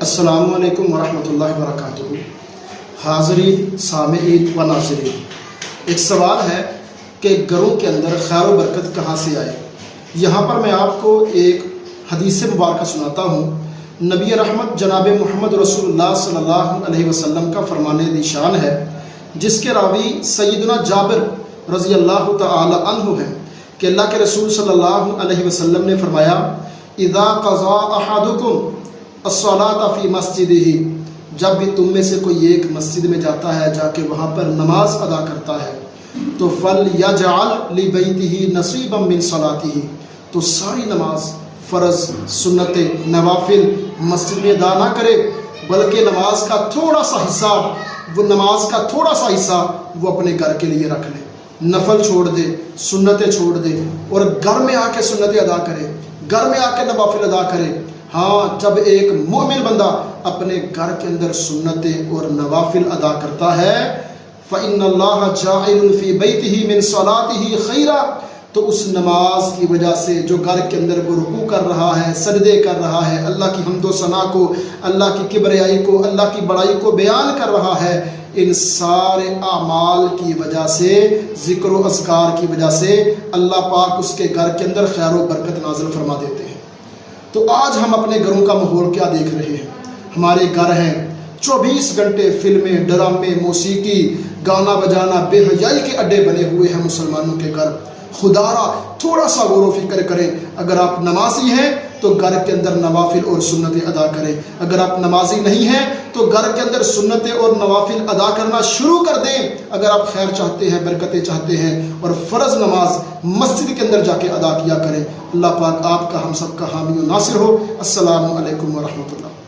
السلام علیکم ورحمۃ اللہ وبرکاتہ۔ حاضرین، سامعین و ناظرین، ایک سوال ہے کہ گھروں کے اندر خیر و برکت کہاں سے آئے۔ یہاں پر میں آپ کو ایک حدیث مبارکہ سناتا ہوں۔ نبی رحمت جناب محمد رسول اللہ صلی اللہ علیہ وسلم کا فرمان نشان ہے، جس کے راوی سیدنا جابر رضی اللہ تعالی عنہ ہیں کہ اللہ کے رسول صلی اللہ علیہ وسلم نے فرمایا، اذا قضا احدکم الصلاۃ فی مسجدہ، جب بھی تم میں سے کوئی ایک مسجد میں جاتا ہے، جا کے وہاں پر نماز ادا کرتا ہے، تو فلیجعل لبیتہ نصیبا من صلاتہ، تو ساری نماز فرض، سنت، نوافل مسجد میں ادا نہ کرے، بلکہ نماز کا تھوڑا سا حصہ وہ اپنے گھر کے لیے رکھ لے، نفل چھوڑ دے، سنتیں چھوڑ دے، اور گھر میں آ کے سنتیں ادا کرے، گھر میں آ کے نوافل ادا کرے۔ ہاں، جب ایک مومن بندہ اپنے گھر کے اندر سنتیں اور نوافل ادا کرتا ہے، فَإِنَّ اللَّهَ جَاعِلٌ فِي بَيْتِهِ مِنْ صَلَاتِهِ خَيْرًا، تو اس نماز کی وجہ سے جو گھر کے اندر وہ رکوع کر رہا ہے، سجدے کر رہا ہے، اللہ کی حمد و ثنا کو، اللہ کی کبریائی کو، اللہ کی بڑائی کو بیان کر رہا ہے، ان سارے اعمال کی وجہ سے، ذکر و اذکار کی وجہ سے اللہ پاک اس کے گھر کے اندر خیر و برکت نازل فرما دیتے ہیں۔ تو آج ہم اپنے گھروں کا ماحول کیا دیکھ رہے ہیں؟ ہمارے گھر ہیں 24 گھنٹے فلمیں، ڈرامے، موسیقی، گانا بجانا، بے حیائی کے اڈے بنے ہوئے ہیں مسلمانوں کے گھر۔ خدا را تھوڑا سا غور و فکر کریں، اگر آپ نمازی ہیں تو گھر کے اندر نوافل اور سنتیں ادا کریں، اگر آپ نمازی نہیں ہیں تو گھر کے اندر سنتیں اور نوافل ادا کرنا شروع کر دیں۔ اگر آپ خیر چاہتے ہیں، برکتیں چاہتے ہیں، اور فرض نماز مسجد کے اندر جا کے ادا کیا کریں۔ اللہ پاک آپ کا، ہم سب کا حامی و ناصر ہو۔ السلام علیکم ورحمۃ اللہ۔